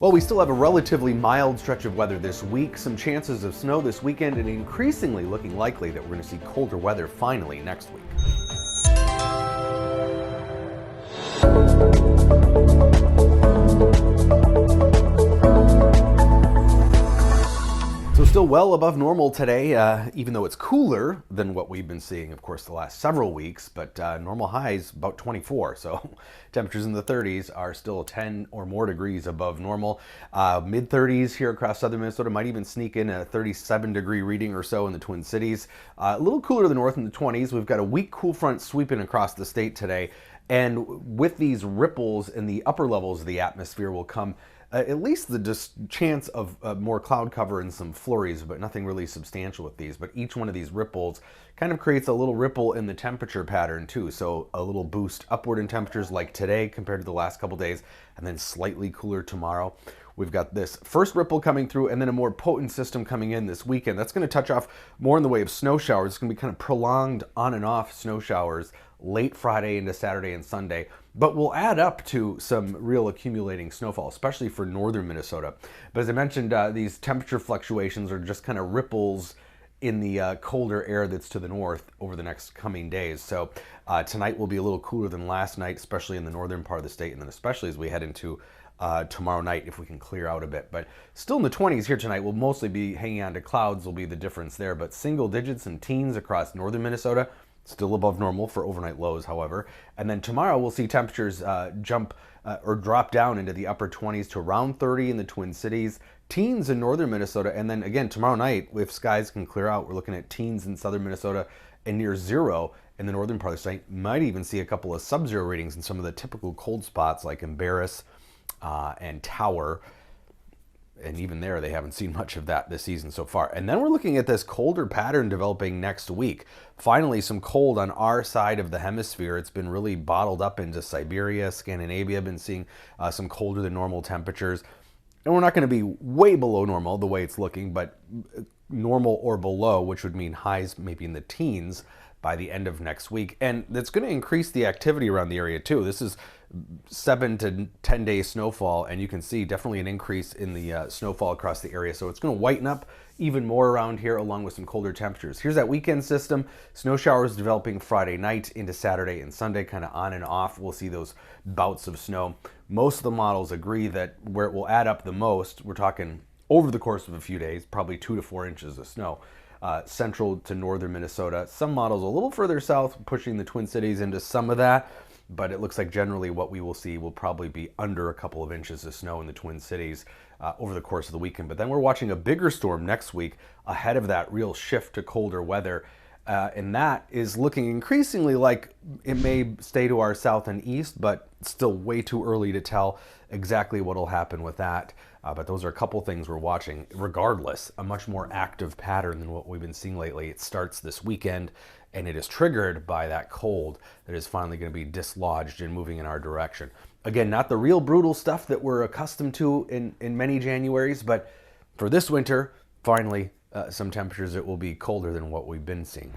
Well, we still have a relatively mild stretch of weather this week, some chances of snow this weekend, and increasingly looking likely that we're going to see colder weather finally next week. So still well above normal today, even though it's cooler than what we've been seeing, of course, the last several weeks, but normal highs about 24. So temperatures in the 30s are still 10 or more degrees above normal. Mid 30s here across southern Minnesota, might even sneak in a 37-degree reading or so in the Twin Cities. A little cooler to the north in the 20s. We've got a weak cool front sweeping across the state today. And with these ripples in the upper levels of the atmosphere will come at least the chance of more cloud cover and some flurries, but nothing really substantial with these. But each one of these ripples kind of creates a little ripple in the temperature pattern too. So a little boost upward in temperatures like today compared to the last couple days, and then slightly cooler tomorrow. We've got this first ripple coming through and then a more potent system coming in this weekend. That's going to touch off more in the way of snow showers. It's going to be kind of prolonged on and off snow showers late Friday into Saturday and Sunday, but will add up to some real accumulating snowfall, especially for northern Minnesota. But as I mentioned, these temperature fluctuations are just kind of ripples in the colder air that's to the north over the next coming days. So tonight will be a little cooler than last night, especially in the northern part of the state, and then especially as we head into tomorrow night if we can clear out a bit. But still in the 20s here tonight. We'll mostly be hanging on to clouds will be the difference there, but single digits and teens across northern Minnesota. Still above normal for overnight lows, however. And then tomorrow we'll see temperatures jump or drop down into the upper 20s to around 30 in the Twin Cities, teens in northern Minnesota, and then again tomorrow night, if skies can clear out, we're looking at teens in southern Minnesota and near zero in the northern part of the state. Might even see a couple of sub-zero readings in some of the typical cold spots like Embarrass and Tower. And even there, they haven't seen much of that this season so far. And then we're looking at this colder pattern developing next week. Finally, some cold on our side of the hemisphere. It's been really bottled up into Siberia, Scandinavia. Been seeing some colder than normal temperatures. And we're not going to be way below normal the way it's looking, but normal or below, which would mean highs maybe in the teens by the end of next week. And that's going to increase the activity around the area too. This is 7 to 10 day snowfall, and you can see definitely an increase in the snowfall across the area. So it's going to whiten up even more around here along with some colder temperatures. Here's that weekend system. Snow showers developing Friday night into Saturday and Sunday, kind of on and off. We'll see those bouts of snow. Most of the models agree that where it will add up the most, we're talking over the course of a few days, probably 2 to 4 inches of snow. Central to northern Minnesota. Some models a little further south, pushing the Twin Cities into some of that, but it looks like generally what we will see will probably be under a couple of inches of snow in the Twin Cities over the course of the weekend. But then we're watching a bigger storm next week ahead of that real shift to colder weather. And that is looking increasingly like it may stay to our south and east, but still way too early to tell exactly what will happen with that. But those are a couple things we're watching. Regardless, a much more active pattern than what we've been seeing lately. It starts this weekend, and it is triggered by that cold that is finally going to be dislodged and moving in our direction. Again, not the real brutal stuff that we're accustomed to in many Januaries, but for this winter, finally, some temperatures that will be colder than what we've been seeing.